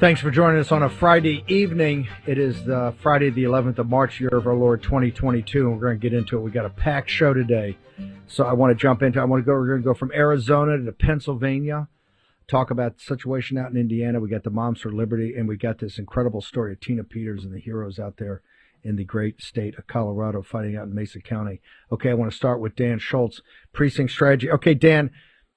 Thanks for joining us on a Friday evening. It is the Friday, the 11th of March, year of our Lord 2022, and we're going to get into it. We got a packed show today, so I want to jump into. We're going to go from Arizona to Pennsylvania, talk about the situation out in Indiana. We got the Moms for Liberty, and we got this incredible story of Tina Peters and the heroes out there in the great state of Colorado fighting out in Mesa County. Okay, I want to start with Dan Schultz, Precinct Strategy. Okay, Dan,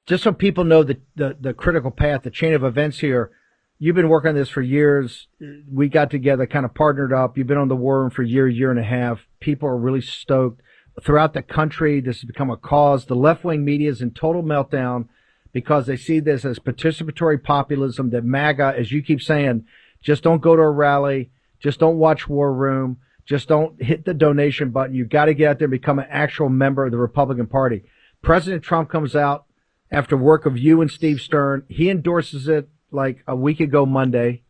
just so people know the critical path, the chain of events here. You've been working on this for years. We got together, kind of partnered up. You've been on the war room for a year and a half. People are really stoked. Throughout the country, this has become a cause. The left-wing media is in total meltdown because they see this as participatory populism, that MAGA, as you keep saying, just don't go to a rally, just don't watch War Room, just don't hit the donation button. You've got to get out there and become an actual member of the Republican Party. President Trump comes out after work of you and Steve Stern. He endorses it like a week ago Monday,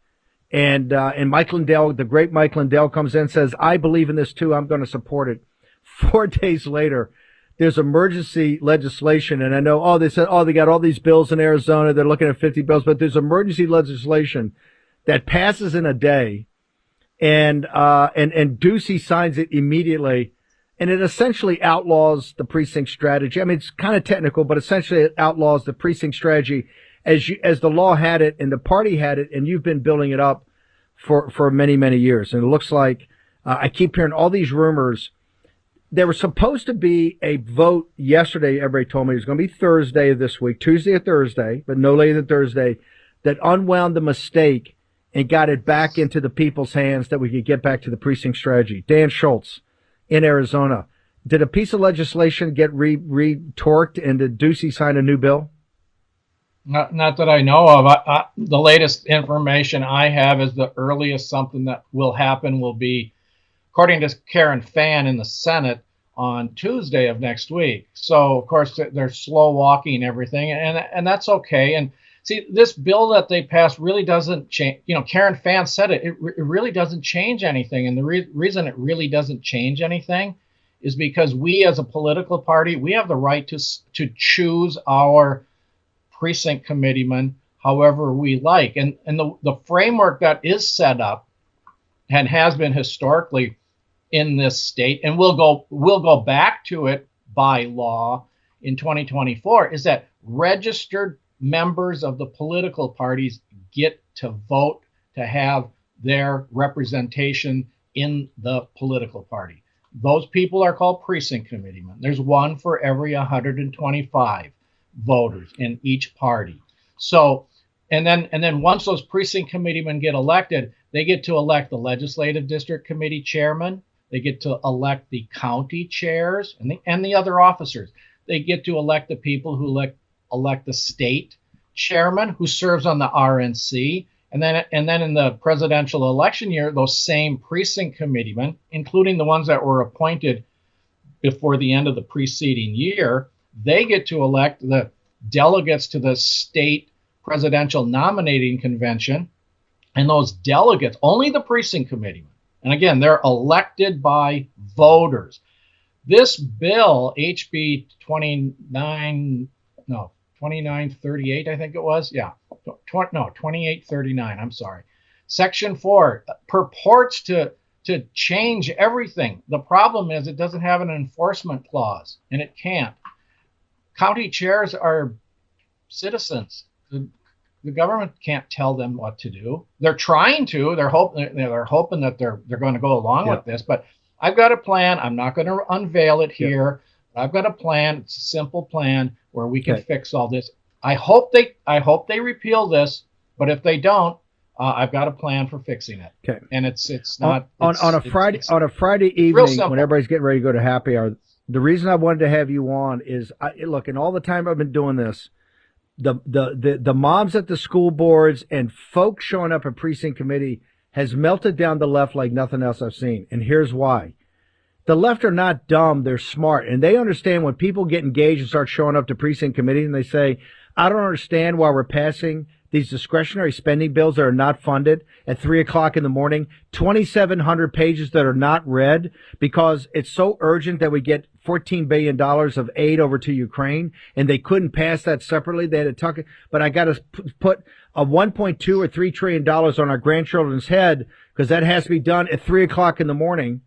and Mike Lindell, the great Mike Lindell, comes in and says, I believe in this too, I'm going to support it. 4 days later, there's emergency legislation, and I know, they said, they got all these bills in Arizona, they're looking at 50 bills, but there's emergency legislation that passes in a day, and Ducey signs it immediately, and it essentially outlaws the precinct strategy. I mean, it's kind of technical, but essentially it outlaws the precinct strategy as the law had it and the party had it, and you've been building it up for many, many years. And it looks like I keep hearing all these rumors. There was supposed to be a vote yesterday, everybody told me it was going to be Thursday of this week, Tuesday or Thursday, but no later than Thursday, that unwound the mistake and got it back into the people's hands that we could get back to the precinct strategy. Dan Schultz in Arizona. Did a piece of legislation get retorqued and did Ducey sign a new bill? Not that I know of. The latest information I have is the earliest something that will happen will be, according to Karen Fann in the Senate, on Tuesday of next week. So, of course, they're slow walking everything, and that's okay. And see, this bill that they passed really doesn't change. Karen Fann said it really doesn't change anything. And the reason it really doesn't change anything is because we as a political party, we have the right to choose our precinct committeeman however we like. And the framework that is set up and has been historically in this state, and we'll go back to it by law in 2024, is that registered members of the political parties get to vote to have their representation in the political party. Those people are called precinct committeemen. There's one for every 125 voters in each party. So, and then once those precinct committeemen get elected, they get to elect the legislative district committee chairman. They get to elect the county chairs and the other officers. They get to elect the people who elect the state chairman who serves on the RNC. And then in the presidential election year, those same precinct committeemen, including the ones that were appointed before the end of the preceding year, they get to elect the delegates to the state presidential nominating convention. And those delegates, only the precinct committeemen, and again, they're elected by voters. This bill, HB 2938, I think it was. Yeah, 2839, I'm sorry. Section 4 purports to change everything. The problem is it doesn't have an enforcement clause, and it can't. County chairs are citizens. The government can't tell them what to do. They're trying to. They're hoping that they're going to go along with this. But I've got a plan. I'm not going to unveil it here. I've got a plan. It's a simple plan where we can fix all this. I hope they repeal this. But if they don't, I've got a plan for fixing it. Okay. And it's not on a Friday evening when everybody's getting ready to go to happy hour. The reason I wanted to have you on is, look, in all the time I've been doing this, the moms at the school boards and folks showing up at precinct committee has melted down the left like nothing else I've seen. And here's why. The left are not dumb. They're smart. And they understand when people get engaged and start showing up to precinct committee and they say, I don't understand why we're passing these discretionary spending bills that are not funded at 3 o'clock in the morning, 2,700 pages that are not read because it's so urgent that we get $14 billion of aid over to Ukraine, and they couldn't pass that separately. They had to tuck it. But I got to put a $1.2 or $3 trillion on our grandchildren's head because that has to be done at 3 o'clock in the morning.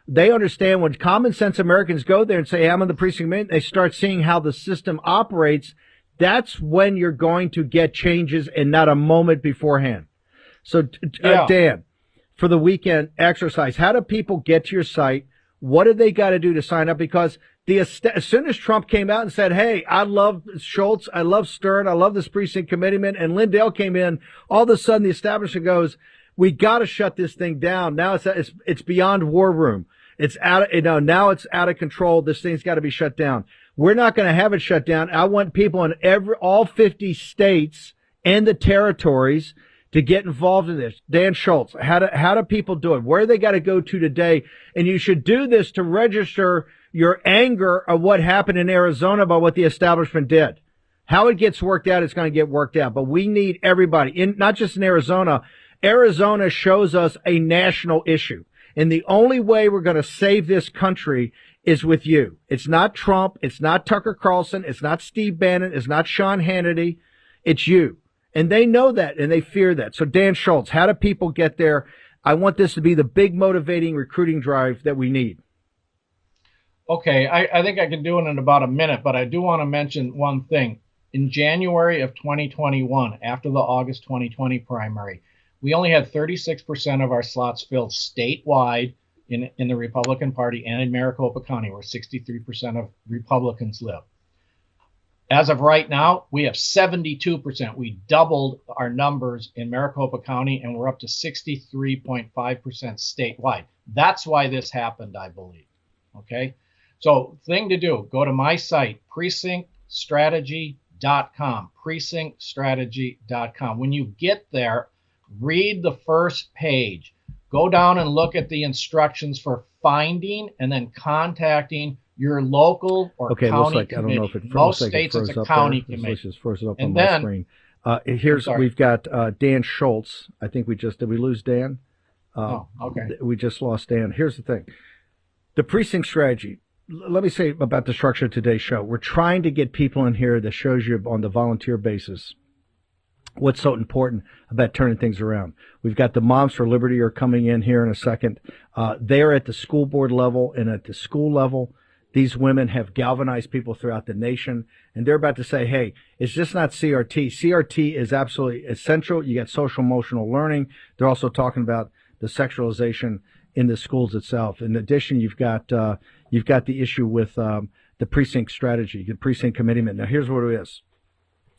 They understand when common sense Americans go there and say, hey, I'm on the precinct committee, they start seeing how the system operates. That's when you're going to get changes and not a moment beforehand. So, Dan, for the weekend exercise, how do people get to your site? What do they got to do to sign up? Because as soon as Trump came out and said, hey, I love Schultz, I love Stern, I love this precinct committeeman, and Lindell came in, all of a sudden the establishment goes, we got to shut this thing down. Now it's beyond war room. It's now it's out of control. This thing's got to be shut down. We're not going to have it shut down. I want people in all 50 states and the territories to get involved in this. Dan Schultz, how do people do it? Where they got to go to today? And you should do this to register your anger of what happened in Arizona by what the establishment did. How it gets worked out, it's going to get worked out. But we need everybody, not just in Arizona. Arizona shows us a national issue. And the only way we're going to save this country is with you. It's not Trump. It's not Tucker Carlson. It's not Steve Bannon. It's not Sean Hannity. It's you. And they know that and they fear that. So Dan Schultz, how do people get there? I want this to be the big motivating recruiting drive that we need. Okay, I think I can do it in about a minute, but I do want to mention one thing. In January of 2021, after the August 2020 primary, we only had 36% of our slots filled statewide in the Republican Party and in Maricopa County, where 63% of Republicans live. As of right now, we have 72%. We doubled our numbers in Maricopa County, and we're up to 63.5% statewide. That's why this happened, I believe. Okay? So thing to do, go to my site, precinctstrategy.com, precinctstrategy.com. When you get there, read the first page. Go down and look at the instructions for finding and then contacting your local or county committee. I don't know if it most states it's a county committee. Let's just froze it up on my screen. We've got Dan Schultz. I think did we lose Dan? Okay. We just lost Dan. Here's the thing. The precinct strategy. Let me say about the structure of today's show. We're trying to get people in here that shows you on the volunteer basis what's so important about turning things around. We've got the Moms for Liberty are coming in here in a second. They're at the school board level and at the school level. These women have galvanized people throughout the nation, and they're about to say, hey, it's just not CRT. CRT is absolutely essential. You got social emotional learning. They're also talking about the sexualization in the schools itself. In addition, you've got the issue with the precinct strategy, the precinct committeeman. Now, here's what it is.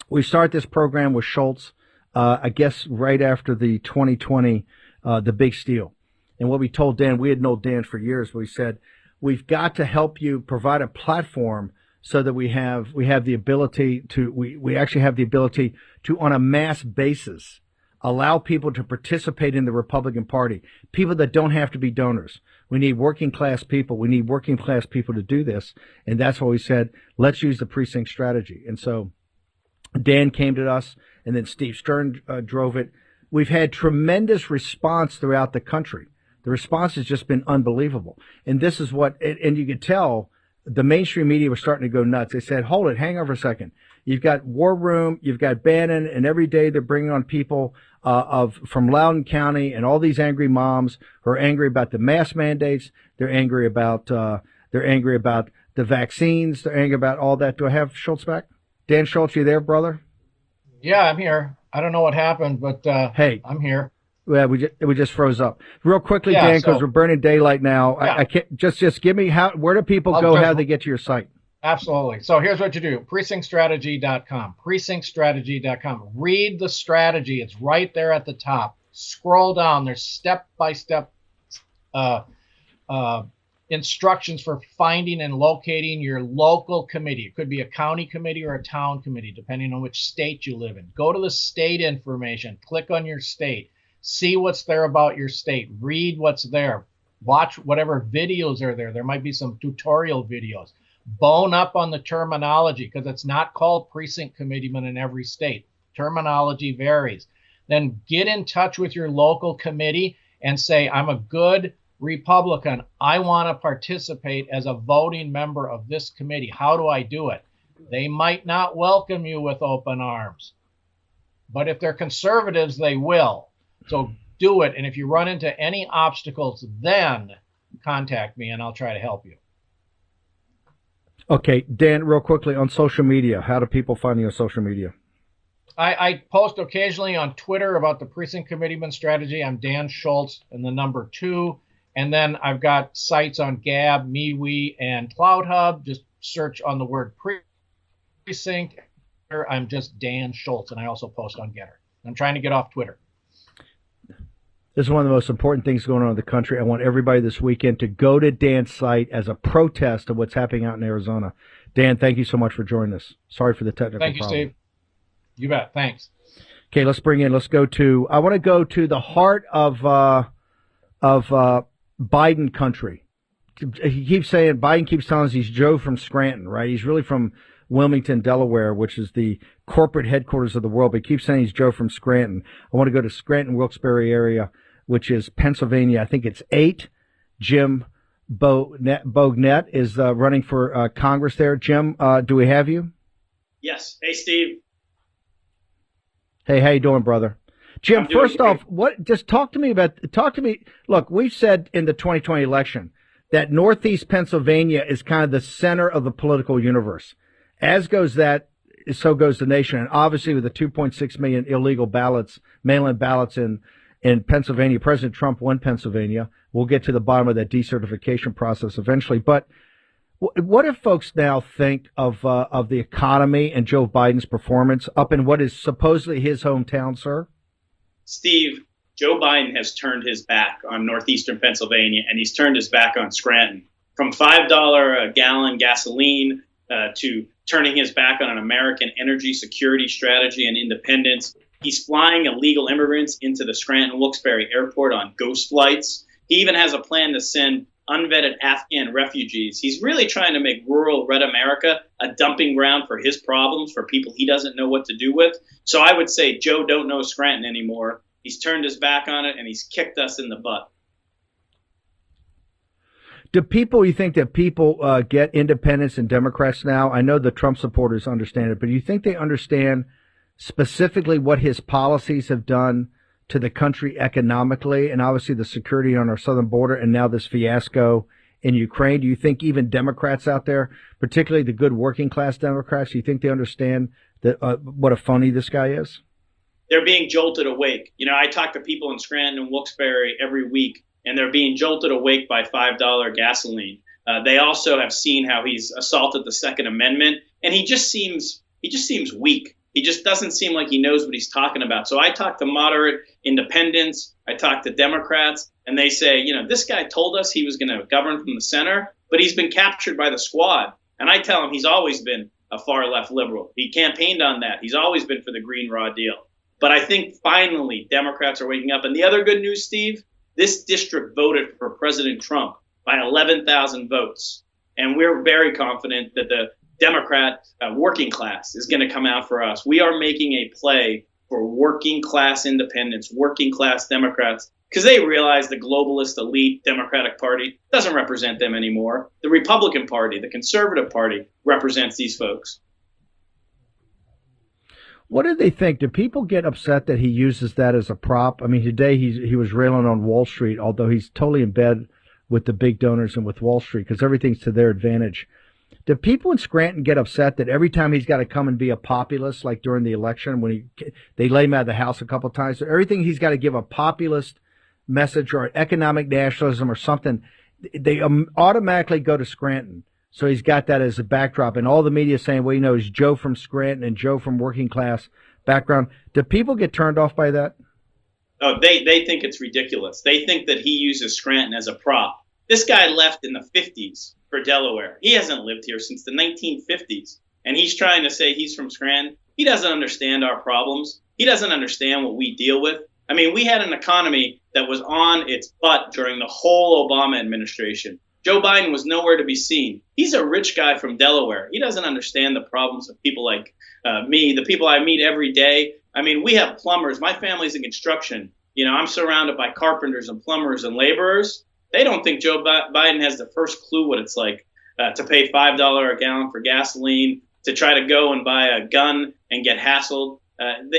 We start this program with Schultz, I guess right after the 2020, the big steal. And what we told Dan, we had known Dan for years, but we said, we've got to help you provide a platform so that we have the ability to, we actually have the ability to, on a mass basis, allow people to participate in the Republican Party, people that don't have to be donors. We need working class people. We need working class people to do this. And that's why we said, let's use the precinct strategy. And so Dan came to us, and then Steve Stern drove it. We've had tremendous response throughout the country. The response has just been unbelievable. And this is and you could tell the mainstream media was starting to go nuts. They said, hold it, hang on for a second. You've got War Room, you've got Bannon, and every day they're bringing on people from Loudoun County and all these angry moms who are angry about the mask mandates. They're angry about the vaccines. They're angry about all that. Do I have Schultz back? Dan Schultz, you there, brother? Yeah, I'm here. I don't know what happened, but hey, I'm here. Yeah, we just froze up. Real quickly, Dan, because we're burning daylight now. Yeah. I can't just give me where do people go? How do they get to your site? Absolutely. So here's what you do: precinctstrategy.com. Precinctstrategy.com. Read the strategy. It's right there at the top. Scroll down. There's step-by-step instructions for finding and locating your local committee. It could be a county committee or a town committee, depending on which state you live in. Go to the state information. Click on your state. See what's there about your state. Read what's there. Watch whatever videos are there. There might be some tutorial videos. Bone up on the terminology, because it's not called precinct committeeman in every state. Terminology varies. Then get in touch with your local committee and say, I'm a good Republican, I want to participate as a voting member of this committee. How do I do it? They might not welcome you with open arms, but if they're conservatives, they will. So do it. And if you run into any obstacles, then contact me and I'll try to help you. Okay, Dan, real quickly on social media, how do people find you on social media? I post occasionally on Twitter about the Precinct Committeeman strategy. I'm Dan Schultz and the number 2. And then I've got sites on Gab, MeWe, and CloudHub. Just search on the word Precinct. I'm just Dan Schultz, and I also post on Getter. I'm trying to get off Twitter. This is one of the most important things going on in the country. I want everybody this weekend to go to Dan's site as a protest of what's happening out in Arizona. Dan, thank you so much for joining us. Sorry for the technical problem. Thank you, Steve. You bet. Thanks. Okay, let's go to, I want to go to the heart of Biden country. Biden keeps telling us he's Joe from Scranton, right? He's really from Wilmington, Delaware, which is the corporate headquarters of the world, but he keeps saying he's Joe from Scranton. I want to go to Scranton, Wilkes-Barre area, which is Pennsylvania. I think it's 8. Jim Bognet is running for Congress there. Jim, do we have you? Yes. Hey, Steve. Hey, how you doing, brother? Jim, first off, talk to me. Look, we've said in the 2020 election that Northeast Pennsylvania is kind of the center of the political universe. As goes that, so goes the nation. And obviously with the 2.6 million illegal ballots, mail-in ballots in Pennsylvania, President Trump won Pennsylvania. We'll get to the bottom of that decertification process eventually. But what if folks now think of the economy and Joe Biden's performance up in what is supposedly his hometown, sir? Steve, Joe Biden has turned his back on northeastern Pennsylvania, and he's turned his back on Scranton. From $5 a gallon gasoline to turning his back on an American energy security strategy and independence. He's flying illegal immigrants into the Scranton Wilkes-Barre airport on ghost flights. He even has a plan to send unvetted Afghan refugees. He's really trying to make rural red America a dumping ground for his problems, for people he doesn't know what to do with. So I would say Joe don't know Scranton anymore. He's turned his back on it, and he's kicked us in the butt. You think that people get independents and Democrats now? I know the Trump supporters understand it, but do you think they understand specifically what his policies have done to the country economically, and obviously the security on our southern border, and now this fiasco in Ukraine? Do you think even Democrats out there, particularly the good working class Democrats, do you think they understand that what a phony this guy is? They're being jolted awake. You know, I talk to people in Scranton and Wilkes-Barre every week, and they're being jolted awake by $5 gasoline. They also have seen how he's assaulted the Second Amendment, and he just seems weak. He just doesn't seem like he knows what he's talking about. So I talk to moderate independents, I talk to Democrats, and they say, you know, this guy told us he was going to govern from the center, but he's been captured by the squad. And I tell him he's always been a far left liberal. He campaigned on that. He's always been for the Green Raw Deal. But I think finally Democrats are waking up. And the other good news, Steve, this district voted for President Trump by 11,000 votes. And we're very confident that the Democrat working class is going to come out for us. We are making a play for working class independents, working class Democrats, because they realize the globalist elite Democratic Party doesn't represent them anymore. The Republican Party, the Conservative Party, represents these folks. What do they think? Do people get upset that he uses that as a prop? I mean, today he was railing on Wall Street, although he's totally in bed with the big donors and with Wall Street because everything's to their advantage. Do people in Scranton get upset that every time he's got to come and be a populist, like during the election when they let him out of the house a couple of times, so everything he's got to give a populist message or an economic nationalism or something, they automatically go to Scranton. So he's got that as a backdrop, and all the media is saying, well, you know, he's Joe from Scranton and Joe from working class background. Do people get turned off by that? Oh, they think it's ridiculous. They think that he uses Scranton as a prop. This guy left in the 50s for Delaware. He hasn't lived here since the 1950s, and he's trying to say he's from Scranton. He doesn't understand our problems. He doesn't understand what we deal with. I mean, we had an economy that was on its butt during the whole Obama administration. Joe Biden was nowhere to be seen. He's a rich guy from Delaware. He doesn't understand the problems of people like me, the people I meet every day. I mean, we have plumbers. My family's in construction. You know, I'm surrounded by carpenters and plumbers and laborers. They don't think Joe Biden has the first clue what it's like to pay $5 a gallon for gasoline, to try to go and buy a gun and get hassled.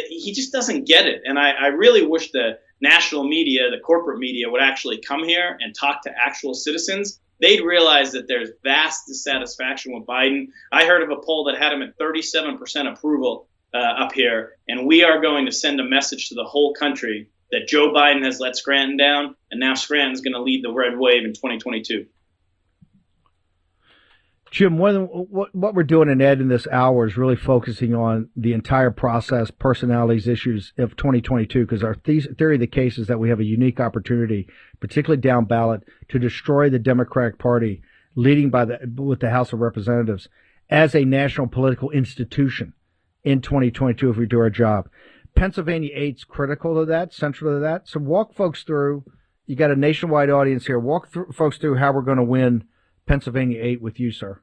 He just doesn't get it. And I really wish the national media, the corporate media, would actually come here and talk to actual citizens. They'd realize that there's vast dissatisfaction with Biden. I heard of a poll that had him at 37% approval up here. And we are going to send a message to the whole country that Joe Biden has let Scranton down, and now Scranton's going to lead the red wave in 2022. Jim, what we're doing in Ed in this hour is really focusing on the entire process, personalities, issues of 2022, because our theory of the case is that we have a unique opportunity, particularly down ballot, to destroy the Democratic Party, leading with the House of Representatives as a national political institution in 2022 if we do our job. Pennsylvania 8's critical to that, central to that. So walk folks through. You got a nationwide audience here. Walk folks through how we're going to win Pennsylvania 8 with you, sir.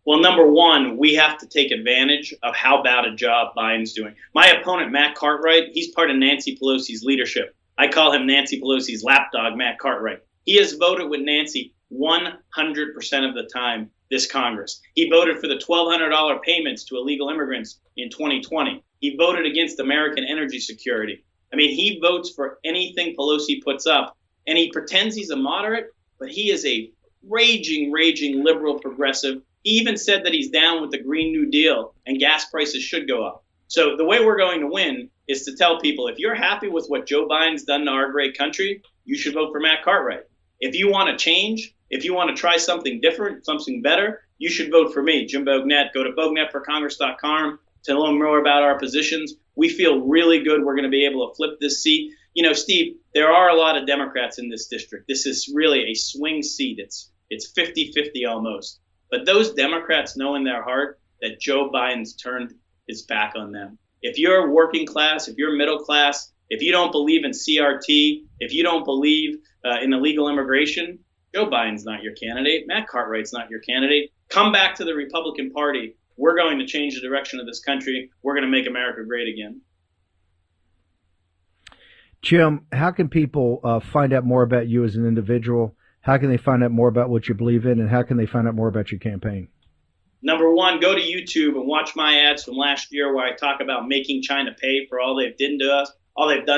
Well, number one, we have to take advantage of how bad a job Biden's doing. My opponent, Matt Cartwright, he's part of Nancy Pelosi's leadership. I call him Nancy Pelosi's lapdog, Matt Cartwright. He has voted with Nancy 100% of the time this Congress. He voted for the $1,200 payments to illegal immigrants in 2020. He voted against American energy security. I mean, he votes for anything Pelosi puts up, and he pretends he's a moderate, but he is a raging liberal progressive. He even said that he's down with the Green New Deal and gas prices should go up. So the way we're going to win is to tell people, if you're happy with what Joe Biden's done to our great country, you should vote for Matt Cartwright. If you want to change, if you want to try something different, something better, you should vote for me, Jim Bognet. Go to bognetforcongress.com to learn more about our positions. We feel really good we're going to be able to flip this seat. You know, Steve, there are a lot of Democrats in this district. This is really a swing seat. It's 50-50 almost. But those Democrats know in their heart that Joe Biden's turned his back on them. If you're working class, if you're middle class, if you don't believe in CRT, if you don't believe in illegal immigration, Joe Biden's not your candidate. Matt Cartwright's not your candidate. Come back to the Republican Party. We're going to change the direction of this country. We're going to make America great again. Jim, how can people find out more about you as an individual? How can they find out more about what you believe in? And how can they find out more about your campaign? Number one, go to YouTube and watch my ads from last year where I talk about making China pay for all they've done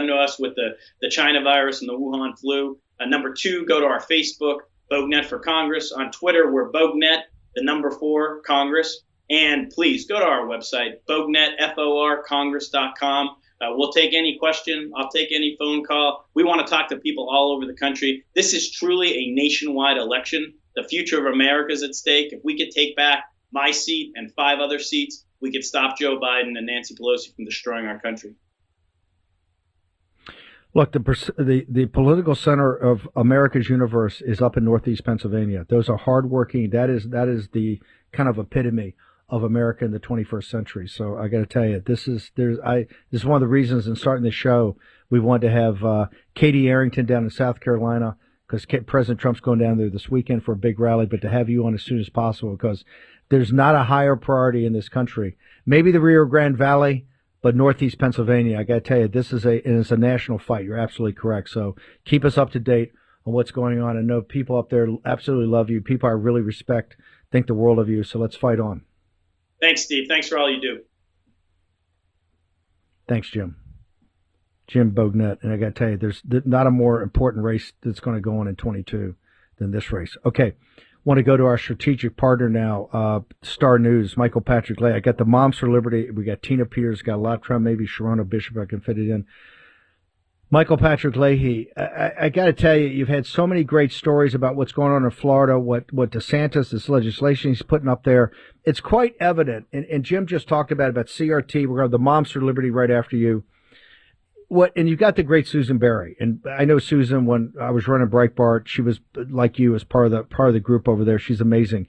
to us with the China virus and the Wuhan flu. Number two, go to our Facebook, Bognet for Congress. On Twitter, we're Bognet, the number 4, Congress. And please go to our website, Bognet, FORcongress.com. We'll take any question. I'll take any phone call. We want to talk to people all over the country. This is truly a nationwide election. The future of America is at stake. If we could take back my seat and 5 other seats, we could stop Joe Biden and Nancy Pelosi from destroying our country. Look, the political center of America's universe is up in Northeast Pennsylvania. Those are hardworking. That is the kind of epitome of America in the 21st century. So I got to tell you, this is one of the reasons in starting the show we wanted to have Katie Arrington down in South Carolina, because President Trump's going down there this weekend for a big rally, but to have you on as soon as possible, because there's not a higher priority in this country. Maybe the Rio Grande Valley, but Northeast Pennsylvania, I got to tell you, it's a national fight. You're absolutely correct. So keep us up to date on what's going on. I know people up there absolutely love you. People I really respect, think the world of you. So let's fight on. Thanks, Steve. Thanks for all you do. Thanks, Jim. Jim Bognet. And I got to tell you, there's not a more important race that's going to go on in 22 than this race. Okay. Want to go to our strategic partner now, Star News, Michael Patrick Leahy. I got the Moms for Liberty. We got Tina Peters, got Latra, maybe Sharona Bishop. I can fit it in. Michael Patrick Leahy, I got to tell you, you've had so many great stories about what's going on in Florida, what DeSantis, this legislation he's putting up there. It's quite evident, and Jim just talked about CRT. We're going to have the Moms for Liberty right after you. And you got the great Susan Berry, and I know Susan when I was running Breitbart, she was like you as part of the group over there. She's amazing.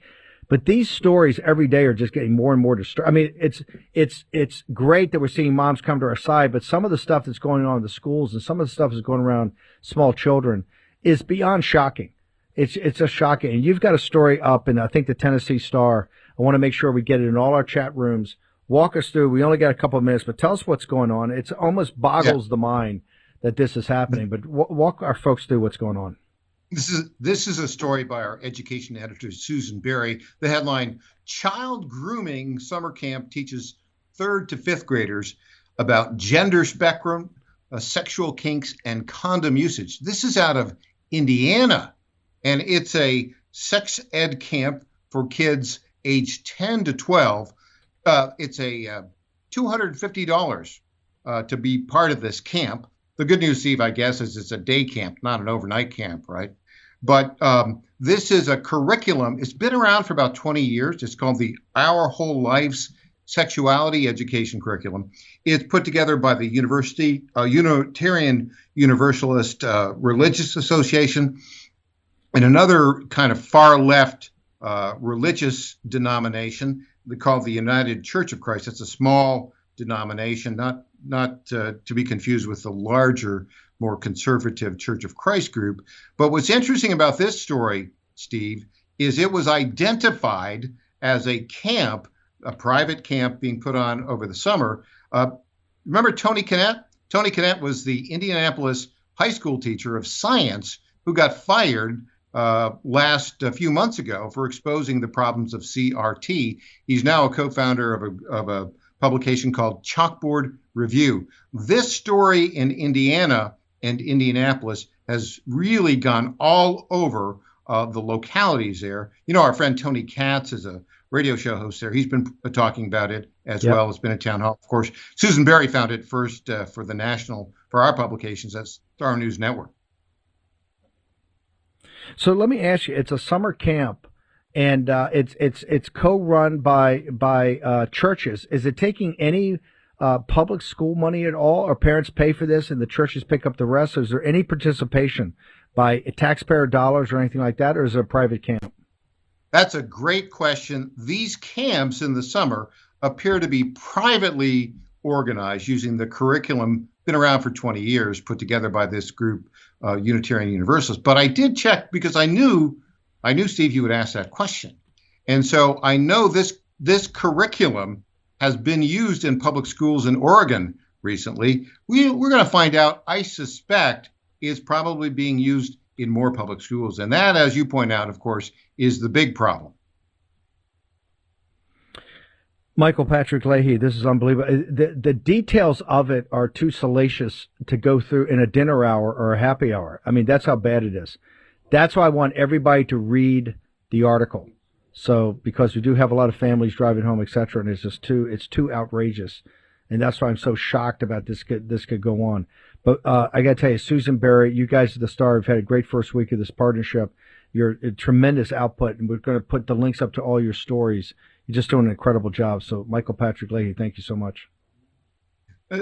But these stories every day are just getting more and more disturbing. I mean, it's great that we're seeing moms come to our side, but some of the stuff that's going on in the schools and some of the stuff that's going around small children is beyond shocking. It's just shocking. And you've got a story up in, I think, the Tennessee Star. I want to make sure we get it in all our chat rooms. Walk us through. We only got a couple of minutes, but tell us what's going on. It almost boggles the mind that this is happening. But walk our folks through what's going on. This is a story by our education editor, Susan Berry. The headline, Child Grooming Summer Camp Teaches 3rd to 5th Graders About Gender Spectrum, Sexual Kinks, and Condom Usage. This is out of Indiana, and it's a sex ed camp for kids aged 10 to 12. It's a $250 to be part of this camp. The good news, Steve, I guess, is it's a day camp, not an overnight camp, right? But this is a curriculum. It's been around for about 20 years. It's called the Our Whole Life's Sexuality Education Curriculum. It's put together by the Unitarian Universalist Religious Association and another kind of far left religious denomination called the United Church of Christ. It's a small denomination, not to be confused with the larger, more conservative Church of Christ group. But what's interesting about this story, Steve, is it was identified as a camp, a private camp being put on over the summer. Remember Tony Kinnett? Tony Kinnett was the Indianapolis high school teacher of science who got fired a few months ago for exposing the problems of CRT. He's now a co-founder of a publication called Chalkboard Review. This story in Indiana and Indianapolis has really gone all over the localities there. You know, our friend Tony Katz is a radio show host there. He's been talking about it as well. It's been a town hall. Of course, Susan Berry found it first for our publications. That's Star News Network. So let me ask you, it's a summer camp, and it's co-run by churches. Is it taking any public school money at all, or parents pay for this and the churches pick up the rest? Or is there any participation by taxpayer dollars or anything like that, or is it a private camp? That's a great question. These camps in the summer appear to be privately organized using the curriculum, been around for 20 years, put together by this group, Unitarian Universalists. But I did check because I knew, Steve, you would ask that question. And so I know this curriculum has been used in public schools in Oregon recently. We're going to find out, I suspect, is probably being used in more public schools. And that, as you point out, of course, is the big problem. Michael Patrick Leahy, this is unbelievable. The details of it are too salacious to go through in a dinner hour or a happy hour. I mean, that's how bad it is. That's why I want everybody to read the article. So, because we do have a lot of families driving home, etc., and it's too outrageous. And that's why I'm so shocked about this could go on. But I got to tell you, Susan Berry, you guys are the star. We've had a great first week of this partnership. You're a tremendous output, and we're going to put the links up to all your stories. You're just doing an incredible job. So, Michael Patrick Leahy, thank you so much.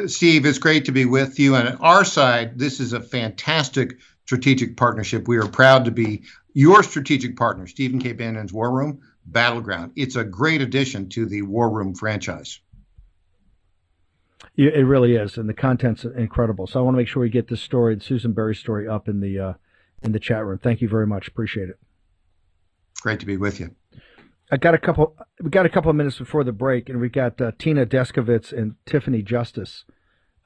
Steve, it's great to be with you. And on our side, this is a fantastic strategic partnership. We are proud to be your strategic partner, Stephen K. Bannon's War Room Battleground. It's a great addition to the War Room franchise. It really is, and the content's incredible. So I want to make sure we get this story, the Susan Berry story, up in the chat room. Thank you very much. Appreciate it. Great to be with you. We got a couple of minutes before the break, and we got Tina Deskovitz and Tiffany Justice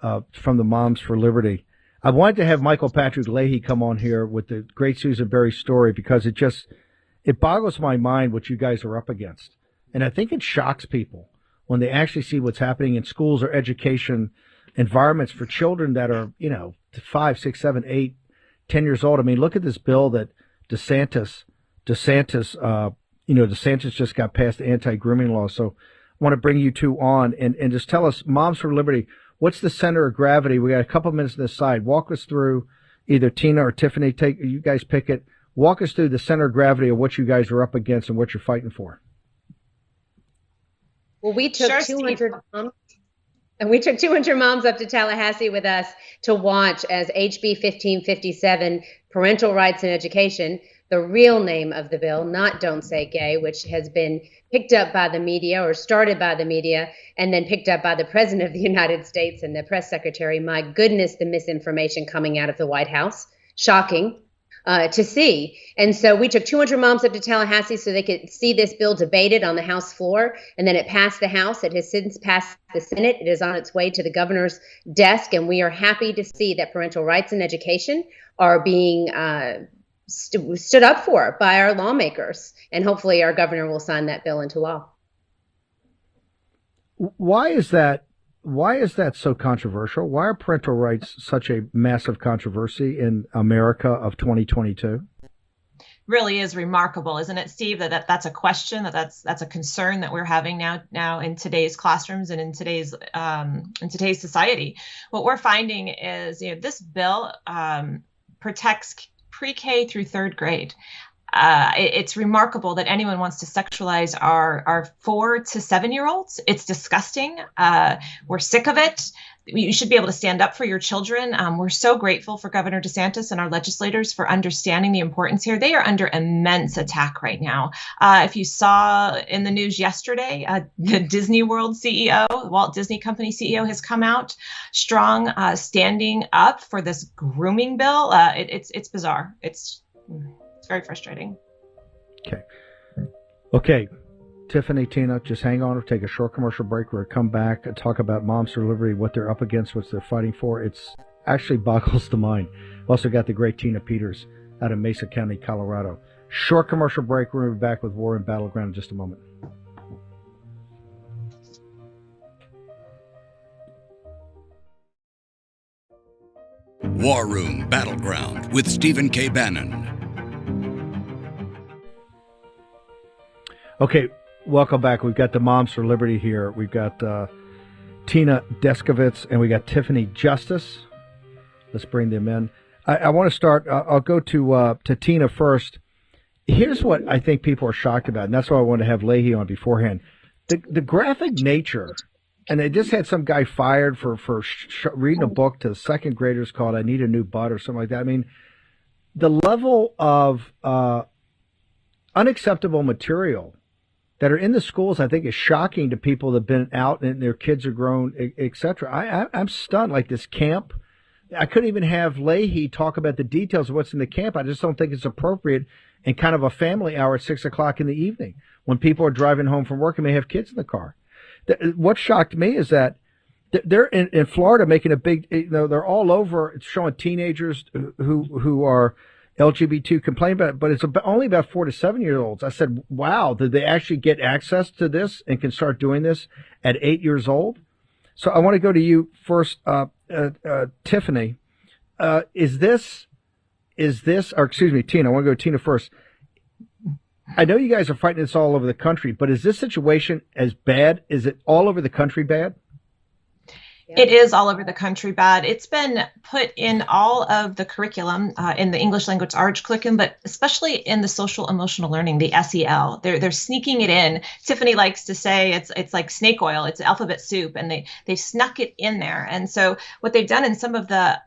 from the Moms for Liberty. I wanted to have Michael Patrick Leahy come on here with the great Susan Berry story because it boggles my mind what you guys are up against. And I think it shocks people when they actually see what's happening in schools or education environments for children that are, 5, 6, 7, 8, 10 years old. I mean, look at this bill that DeSantis just got passed the anti-grooming law. So I want to bring you two on and just tell us, Moms for Liberty, what's the center of gravity? We got a couple minutes on this side. Walk us through, either Tina or Tiffany, you guys pick it. Walk us through the center of gravity of what you guys are up against and what you're fighting for. Well, we took 200 moms, and we took 200 moms up to Tallahassee with us to watch as HB 1557, Parental Rights in Education, the real name of the bill, not Don't Say Gay, which has been picked up by the media or started by the media and then picked up by the President of the United States and the press secretary. My goodness, the misinformation coming out of the White House. Shocking to see. And so we took 200 moms up to Tallahassee so they could see this bill debated on the House floor. And then it passed the House. It has since passed the Senate. It is on its way to the governor's desk. And we are happy to see that parental rights in education are being stood up for by our lawmakers. And hopefully our governor will sign that bill into law. Why is that? Why is that so controversial? Why are parental rights such a massive controversy in America of 2022? Really is remarkable, isn't it, Steve? That's a question, that's a concern that we're having now in today's classrooms and in today's society. What we're finding is, this bill protects pre-K through third grade. It's remarkable that anyone wants to sexualize our 4 to 7-year-olds. It's disgusting. We're sick of it. You should be able to stand up for your children. We're so grateful for Governor DeSantis and our legislators for understanding the importance here. They are under immense attack right now. If you saw in the news yesterday, the Disney World CEO, Walt Disney Company CEO, has come out strong, standing up for this grooming bill. It's bizarre. It's very frustrating. Okay. Tiffany, Tina, just hang on. We'll take a short commercial break. We'll come back and talk about Moms for Liberty, what they're up against, what they're fighting for. It's actually boggles the mind. We've also got the great Tina Peters out of Mesa County, Colorado. Short commercial break. We're going to be back with War and Battleground in just a moment. War Room Battleground with Stephen K. Bannon. Okay, welcome back. We've got the Moms for Liberty here. We've got Tina Deskovitz and we got Tiffany Justice. Let's bring them in. I want to start. I'll go to Tina first. Here's what I think people are shocked about, and that's why I wanted to have Leahy on beforehand. The graphic nature, and they just had some guy fired for reading a book to second graders called "I Need a New Butt" or something like that. I mean, the level of unacceptable material that are in the schools, I think, is shocking to people that have been out and their kids are grown, et cetera. I'm stunned. Like this camp, I couldn't even have Leahy talk about the details of what's in the camp. I just don't think it's appropriate in kind of a family hour at 6 o'clock in the evening when people are driving home from work and may have kids in the car. What shocked me is that they're in Florida making a big, they're all over. It's showing teenagers who are LGBT complain about it, but it's only about 4 to 7-year-olds. I said, wow, did they actually get access to this and can start doing this at 8 years old? So I want to go to you first, Tiffany. Or excuse me, Tina. I want to go to Tina first. I know you guys are fighting this all over the country, but is this situation as bad? Is it all over the country bad? It is all over the country bad. It's been put in all of the curriculum in the English language arts curriculum, but especially in the social emotional learning, the SEL. They're sneaking it in. Tiffany likes to say it's like snake oil. It's alphabet soup, and they've snuck it in there. And so what they've done in some of the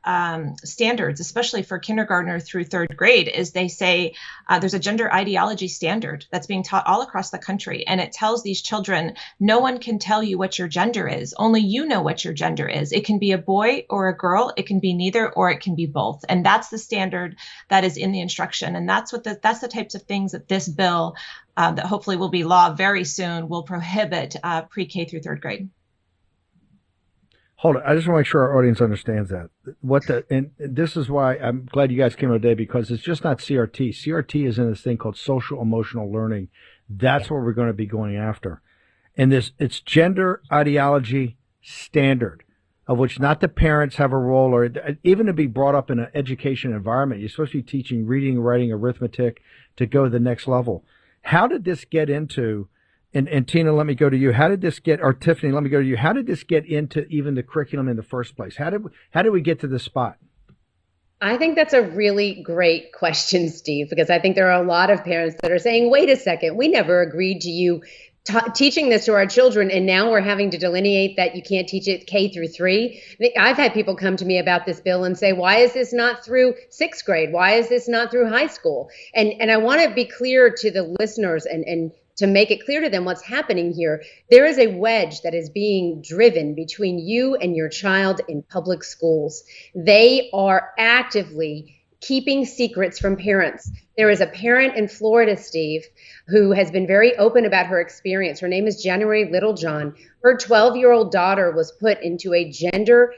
standards, especially for kindergartner through third grade, is they say there's a gender ideology standard that's being taught all across the country, and it tells these children no one can tell you what your gender is. Only you know what your gender is. It can be a boy or a girl. It can be neither, or it can be both. And that's the standard that is in the instruction. And that's that's the types of things that this bill that hopefully will be law very soon will prohibit pre-K through third grade. Hold on. I just want to make sure our audience understands that. And this is why I'm glad you guys came out today, because it's just not CRT. CRT is in this thing called social emotional learning. That's what we're going to be going after. And it's gender ideology standard, of which not the parents have a role, or even to be brought up in an education environment. You're supposed to be teaching reading, writing, arithmetic to go to the next level. How did this get into, and Tina, let me go to you. How did this get, or Tiffany, let me go to you. How did this get into even the curriculum in the first place? How did we get to this spot? I think that's a really great question, Steve, because I think there are a lot of parents that are saying, wait a second, we never agreed to you teaching this to our children, and now we're having to delineate that you can't teach it K through 3. I've had people come to me about this bill and say, why is this not through 6th grade? Why is this not through high school? And I want to be clear to the listeners and to make it clear to them what's happening here. There is a wedge that is being driven between you and your child in public schools. They are actively keeping secrets from parents. There is a parent in Florida, Steve, who has been very open about her experience. Her name is January Littlejohn. Her 12-year-old daughter was put into a gender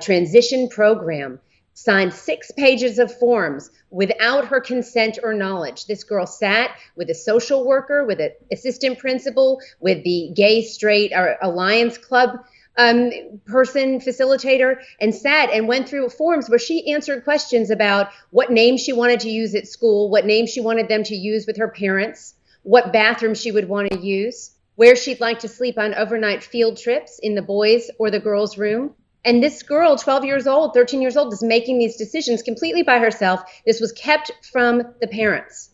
transition program signed 6 pages of forms without her consent or knowledge. This girl sat with a social worker, with an assistant principal, with the gay, straight, or Alliance Club facilitator, and sat and went through forms where she answered questions about what name she wanted to use at school, what name she wanted them to use with her parents, what bathroom she would want to use, where she'd like to sleep on overnight field trips in the boys' or the girls' room. And this girl, 12 years old, 13 years old, is making these decisions completely by herself. This was kept from the parents.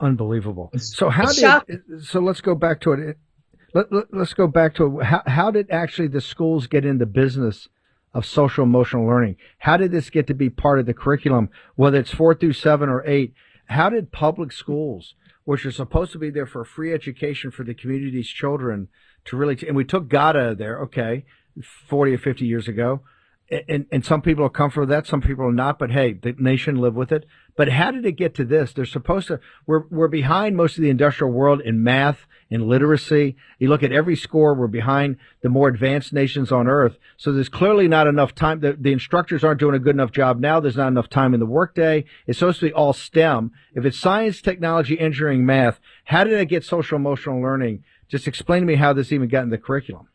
Unbelievable. So so let's go back to it. Let's go back to how did actually the schools get in the business of social emotional learning? How did this get to be part of the curriculum, whether it's 4 through 7 or 8? How did public schools, which are supposed to be there for free education for the community's children, to really, and we took God out of there, okay, 40 or 50 years ago, and some people are comfortable with that, some people are not, but hey, the nation lived with it. But how did it get to this? They're supposed to, we're behind most of the industrial world in math, in literacy. You look at every score, we're behind the more advanced nations on earth. So there's clearly not enough time. The instructors aren't doing a good enough job now. There's not enough time in the workday. It's supposed to be all STEM. If it's science, technology, engineering, math, how did it get social emotional learning? Just explain to me how this even got in the curriculum.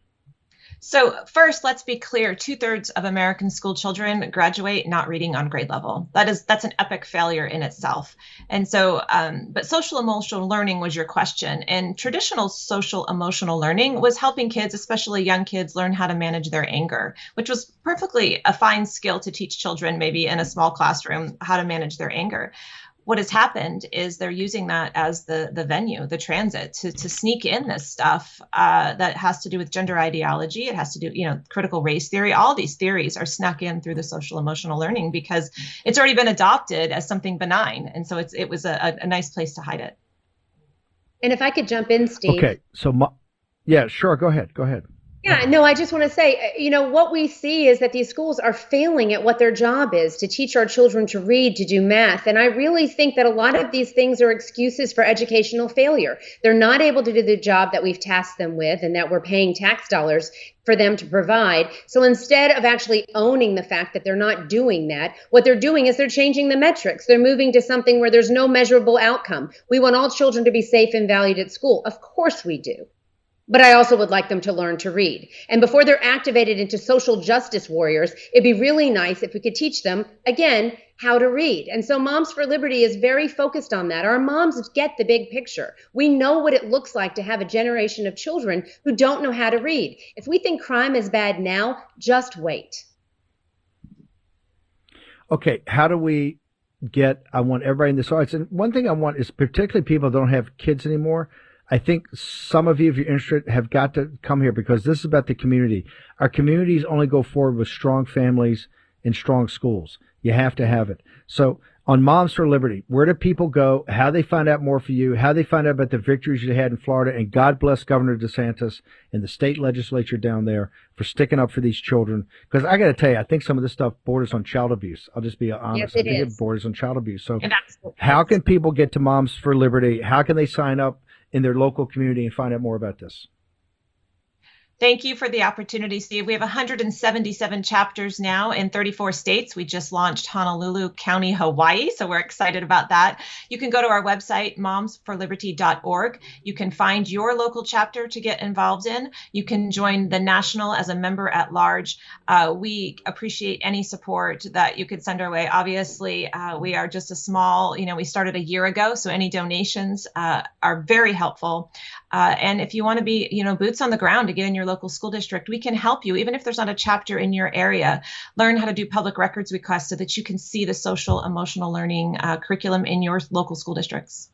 So first, let's be clear, 2/3 of American school children graduate not reading on grade level. That's an epic failure in itself. And so, but social emotional learning was your question. And traditional social emotional learning was helping kids, especially young kids, learn how to manage their anger, which was perfectly a fine skill to teach children, maybe in a small classroom, how to manage their anger. What has happened is they're using that as the venue, the transit, to sneak in this stuff that has to do with gender ideology. It has to do, critical race theory. All these theories are snuck in through the social emotional learning because it's already been adopted as something benign. And so it was a nice place to hide it. And if I could jump in, Steve. Okay. So, yeah, sure. Go ahead. Yeah, no, I just want to say, what we see is that these schools are failing at what their job is, to teach our children to read, to do math. And I really think that a lot of these things are excuses for educational failure. They're not able to do the job that we've tasked them with and that we're paying tax dollars for them to provide. So instead of actually owning the fact that they're not doing that, what they're doing is they're changing the metrics. They're moving to something where there's no measurable outcome. We want all children to be safe and valued at school. Of course we do. But I also would like them to learn to read. And before they're activated into social justice warriors, it'd be really nice if we could teach them, again, how to read. And so Moms for Liberty is very focused on that. Our moms get the big picture. We know what it looks like to have a generation of children who don't know how to read. If we think crime is bad now, just wait. Okay, how do we I want everybody in this audience, and one thing I want is particularly people who don't have kids anymore. I think some of you, if you're interested, have got to come here because this is about the community. Our communities only go forward with strong families and strong schools. You have to have it. So on Moms for Liberty, where do people go? How they find out more for you? How they find out about the victories you had in Florida? And God bless Governor DeSantis and the state legislature down there for sticking up for these children. Because I got to tell you, I think some of this stuff borders on child abuse. I'll just be honest. Yes, I think it borders on child abuse. So Absolutely. How can people get to Moms for Liberty? How can they sign up in their local community and find out more about this? Thank you for the opportunity, Steve. We have 177 chapters now in 34 states. We just launched Honolulu County, Hawaii, so we're excited about that. You can go to our website, momsforliberty.org. You can find your local chapter to get involved in. You can join the national as a member at large. We appreciate any support that you could send our way. Obviously, we are just a small, we started a year ago, so any donations are very helpful. And if you want to be, boots on the ground to get in your local school district, we can help you, even if there's not a chapter in your area. Learn how to do public records requests so that you can see the social emotional learning curriculum in your local school districts.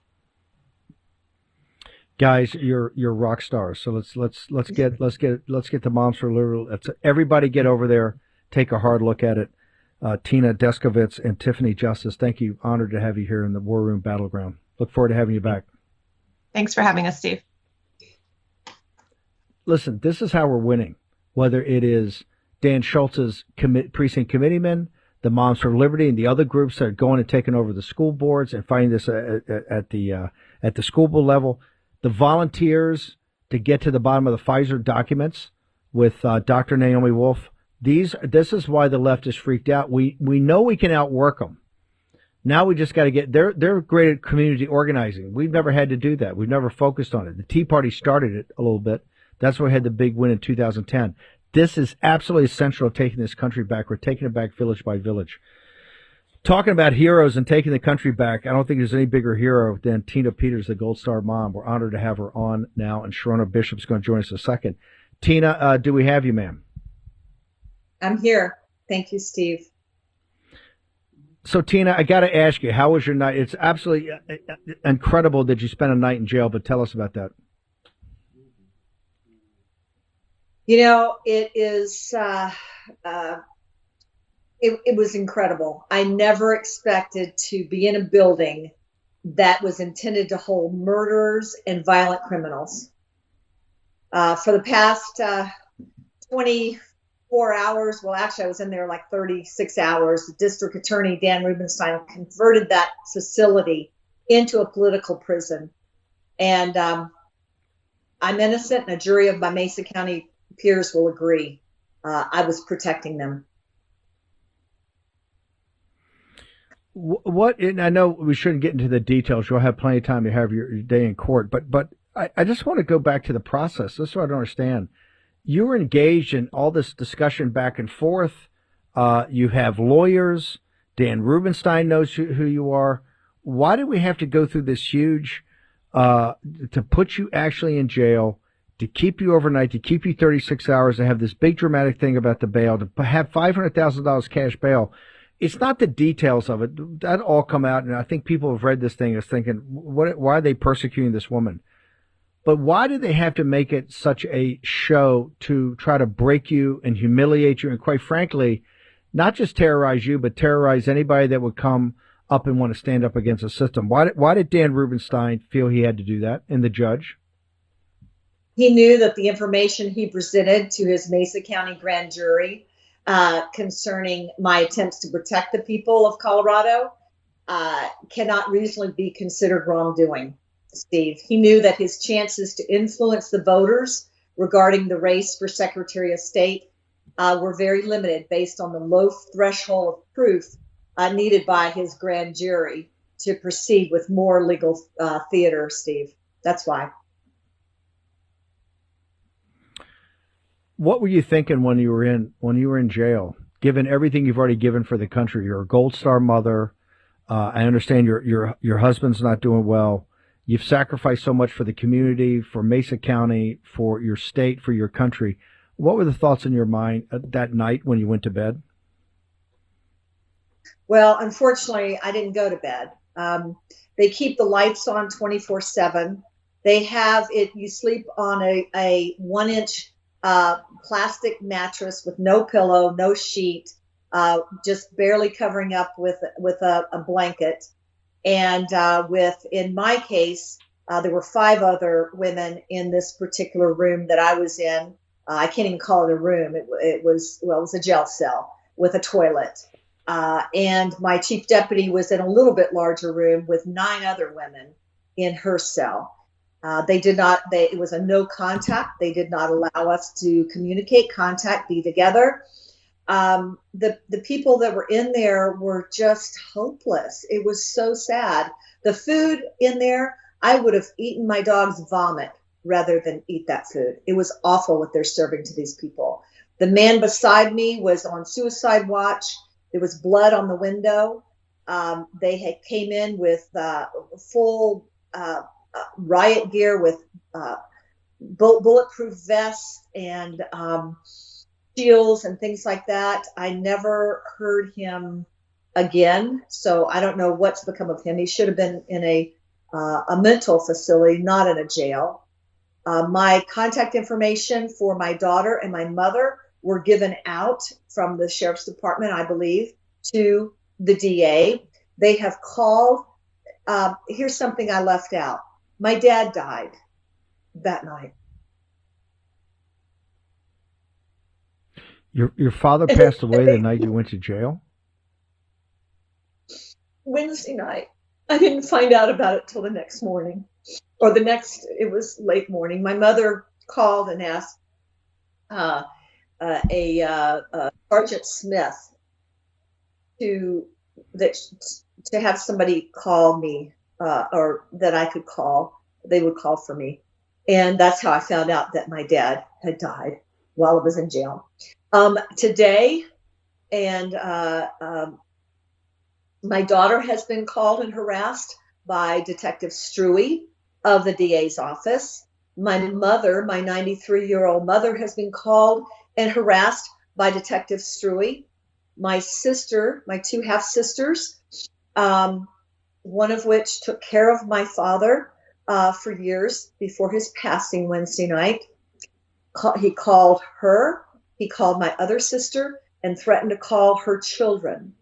Guys, you're rock stars. So let's get the Moms for Liberty. Everybody get over there, take a hard look at it. Tina Deskovitz and Tiffany Justice, thank you. Honored to have you here in the War Room Battleground. Look forward to having you back. Thanks for having us, Steve. Listen, this is how we're winning, whether it is Dan Schultz's precinct committeemen, the Moms for Liberty, and the other groups that are going and taking over the school boards and fighting this at the school board level, the volunteers to get to the bottom of the Pfizer documents with Dr. Naomi Wolf, This is why the left is freaked out. We know we can outwork them. Now we just got to get. They're great at community organizing. We've never had to do that. We've never focused on it. The Tea Party started it a little bit. That's why we had the big win in 2010. This is absolutely essential to taking this country back. We're taking it back village by village. Talking about heroes and taking the country back, I don't think there's any bigger hero than Tina Peters, the Gold Star mom. We're honored to have her on now, and Sharona Bishop's going to join us in a second. Tina, do we have you, ma'am? I'm here. Thank you, Steve. So, Tina, I got to ask you, how was your night? It's absolutely incredible that you spent a night in jail, but tell us about that. You know, it is, it was incredible. I never expected to be in a building that was intended to hold murderers and violent criminals. For the past 24 hours, well, actually, I was in there like 36 hours. The district attorney, Dan Rubenstein, converted that facility into a political prison. And I'm innocent, and a jury of my Mesa County peers will agree. I was protecting them. What? And I know we shouldn't get into the details. You'll have plenty of time to have your day in court. But I just want to go back to the process. This is what I don't understand. You were engaged in all this discussion back and forth. You have lawyers. Dan Rubenstein knows who you are. Why did we have to go through this huge to put you actually in jail, to keep you overnight, to keep you 36 hours, to have this big dramatic thing about the bail, to have $500,000 cash bail? It's not the details of it. That all come out, and I think people have read this thing as thinking, why are they persecuting this woman? But why did they have to make it such a show to try to break you and humiliate you and, quite frankly, not just terrorize you, but terrorize anybody that would come up and want to stand up against the system? Why did Dan Rubenstein feel he had to do that, and the judge? He knew that the information he presented to his Mesa County grand jury concerning my attempts to protect the people of Colorado cannot reasonably be considered wrongdoing, Steve. He knew that his chances to influence the voters regarding the race for Secretary of State were very limited based on the low threshold of proof needed by his grand jury to proceed with more legal theater, Steve. That's why. What were you thinking when you were in jail? Given everything you've already given for the country, you're a Gold Star mother. I understand your husband's not doing well. You've sacrificed so much for the community, for Mesa County, for your state, for your country. What were the thoughts in your mind that night when you went to bed? Well, unfortunately, I didn't go to bed. They keep the lights on 24/7. They have it. You sleep on a 1-inch plastic mattress with no pillow, no sheet, just barely covering up with a blanket. And in my case, there were 5 other women in this particular room that I was in. I can't even call it a room. It was a jail cell with a toilet. And my chief deputy was in a little bit larger room with 9 other women in her cell. It was a no contact. They did not allow us to communicate, contact, be together. The people that were in there were just hopeless. It was so sad. The food in there, I would have eaten my dog's vomit rather than eat that food. It was awful what they're serving to these people. The man beside me was on suicide watch. There was blood on the window. They came in with full riot gear with bulletproof vests and shields and things like that. I never heard him again, so I don't know what's become of him. He should have been in a mental facility, not in a jail. My contact information for my daughter and my mother were given out from the sheriff's department, I believe, to the DA. They have called. Here's something I left out. My dad died that night. Your father passed away the night you went to jail? Wednesday night. I didn't find out about it till the next morning. It was late morning. My mother called and asked Sergeant Smith to have somebody call me, or that I could call. They would call for me, and that's how I found out that my dad had died while I was in jail. Today, and my daughter has been called and harassed by Detective Struy of the DA's office. My mother, my 93-year-old mother, has been called and harassed by Detective Struy. My sister, my two half-sisters, one of which took care of my father for years before his passing Wednesday night. He called her, he called my other sister, and threatened to call her children.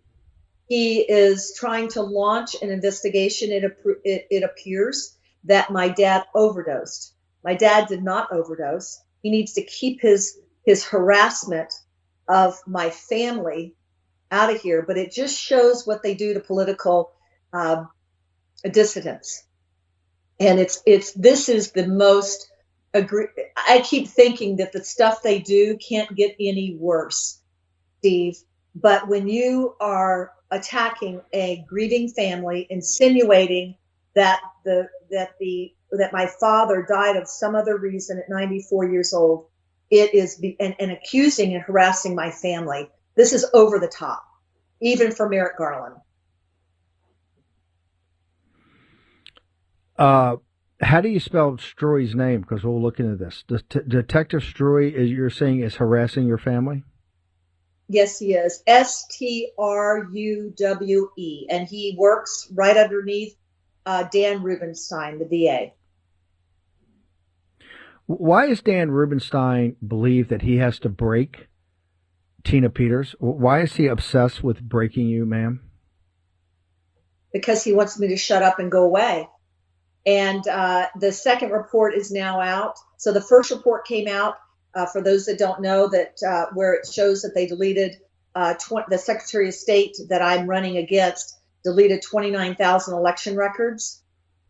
He is trying to launch an investigation. It appears that my dad overdosed. My dad did not overdose. He needs to keep his harassment of my family out of here, but it just shows what they do to political dissidents. And this is the most I keep thinking that the stuff they do can't get any worse, Steve. But when you are attacking a grieving family, insinuating that my father died of some other reason at 94 years old, it is and accusing and harassing my family. This is over the top, even for Merrick Garland. How do you spell Struy's name? Because we'll look into this. Detective Struy, you're saying, is harassing your family? Yes, he is. Struwe, and he works right underneath Dan Rubenstein, the DA. Why does Dan Rubenstein believe that he has to break Tina Peters? Why is he obsessed with breaking you, ma'am? Because he wants me to shut up and go away. And the second report is now out. So the first report came out, for those that don't know, that where it shows that they deleted the Secretary of State that I'm running against deleted 29,000 election records.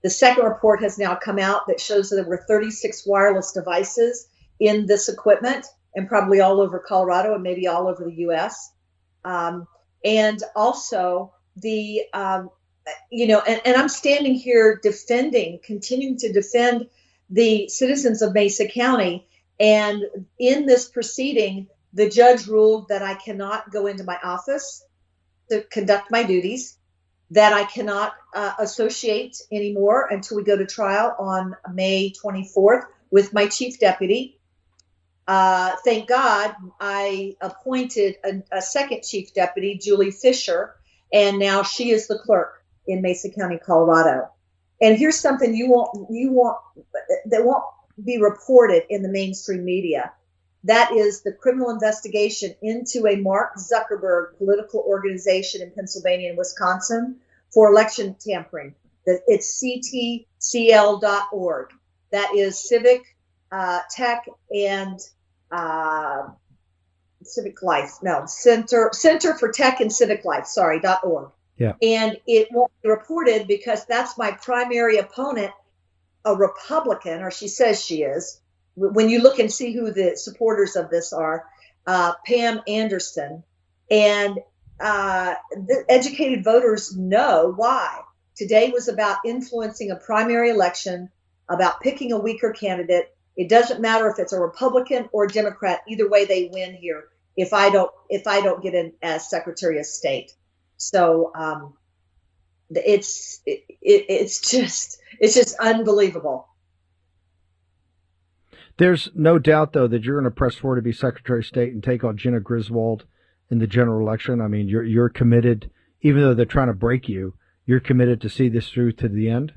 The second report has now come out that shows that there were 36 wireless devices in this equipment, and probably all over Colorado and maybe all over the U.S. And also the and I'm standing here continuing to defend the citizens of Mesa County. And in this proceeding, the judge ruled that I cannot go into my office to conduct my duties, that I cannot associate anymore until we go to trial on May 24th with my chief deputy. Thank God I appointed a second chief deputy, Julie Fisher, and now she is the clerk in Mesa County, Colorado. And here's something that won't be reported in the mainstream media. That is the criminal investigation into a Mark Zuckerberg political organization in Pennsylvania and Wisconsin for election tampering. It's ctcl.org. That is civic, tech, and civic life. No, Center for Tech and Civic Life. Sorry, .org. Yeah. And it won't be reported because that's my primary opponent, a Republican, or she says she is. When you look and see who the supporters of this are, Pam Anderson, and the educated voters know why. Today was about influencing a primary election, about picking a weaker candidate. It doesn't matter if it's a Republican or a Democrat. Either way, they win here. If I don't get in as Secretary of State, so it's just unbelievable. There's no doubt, though, that you're going to press forward to be Secretary of State and take on Jenna Griswold in the general election. I mean, you're committed, even though they're trying to break you, you're committed to see this through to the end?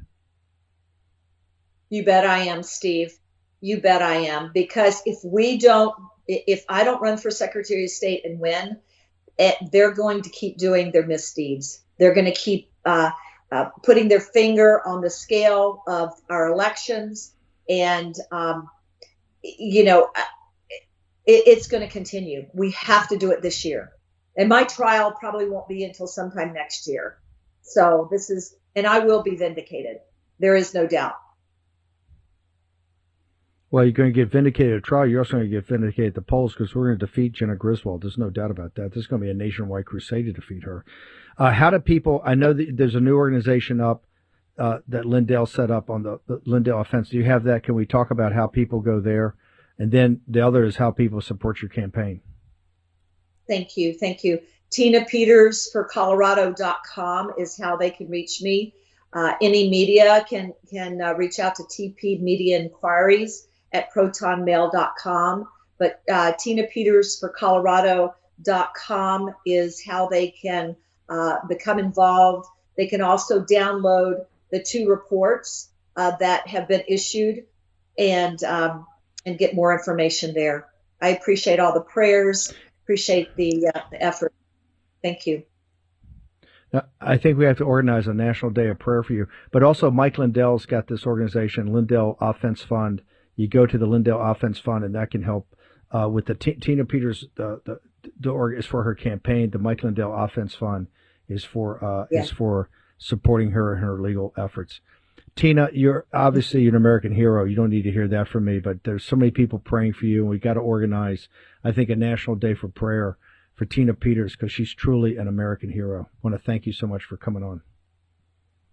You bet I am, Steve. You bet I am. Because if I don't run for Secretary of State and win, they're going to keep doing their misdeeds. They're going to keep putting their finger on the scale of our elections. And, it's going to continue. We have to do it this year. And my trial probably won't be until sometime next year. So and I will be vindicated. There is no doubt. Well, you're going to get vindicated at trial. You're also going to get vindicated at the polls because we're going to defeat Jenna Griswold. There's no doubt about that. This is going to be a nationwide crusade to defeat her. How do people? I know that there's a new organization up that Lindell set up on the Lindell offense. Do you have that? Can we talk about how people go there? And then the other is how people support your campaign. Thank you. Thank you. TinaPetersForColorado.com is how they can reach me. Any media can reach out to TP Media Inquiries at protonmail.com. But TinaPetersForColorado.com is how they can become involved. They can also download the 2 reports that have been issued and get more information there. I appreciate all the prayers. Appreciate the effort. Thank you. Now, I think we have to organize a national day of prayer for you. But also, Mike Lindell's got this organization, Lindell Offense Fund. You go to the Lindell Offense Fund, and that can help with the Tina Peters. The is for her campaign. The Mike Lindell Offense Fund is for supporting her in her legal efforts. Tina, you're obviously an American hero. You don't need to hear that from me, but there's so many people praying for you, and we got to organize, I think, a national day for prayer for Tina Peters because she's truly an American hero. I want to thank you so much for coming on.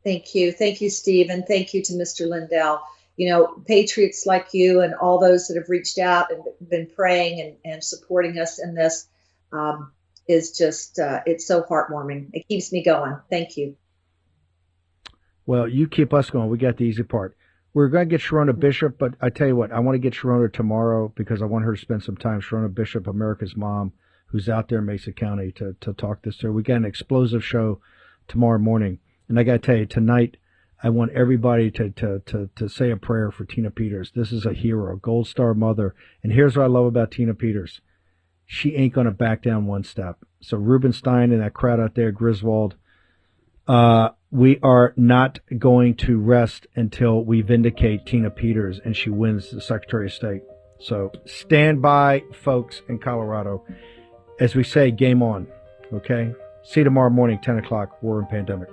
Thank you. Thank you, Steve, and thank you to Mr. Lindell. You know, patriots like you and all those that have reached out and been praying and supporting us in this is just, it's so heartwarming. It keeps me going. Thank you. Well, you keep us going. We got the easy part. We're going to get Sharona Bishop, but I tell you what, I want to get Sharona tomorrow because I want her to spend some time. Sharona Bishop, America's mom, who's out there in Mesa County to talk this to her. We got an explosive show tomorrow morning. And I got to tell you, tonight, I want everybody to say a prayer for Tina Peters. This is a hero, gold star mother. And here's what I love about Tina Peters. She ain't going to back down one step. So Rubenstein and that crowd out there, Griswold, we are not going to rest until we vindicate Tina Peters and she wins the Secretary of State. So stand by, folks, in Colorado. As we say, game on. Okay? See you tomorrow morning, 10 o'clock, War and Pandemic.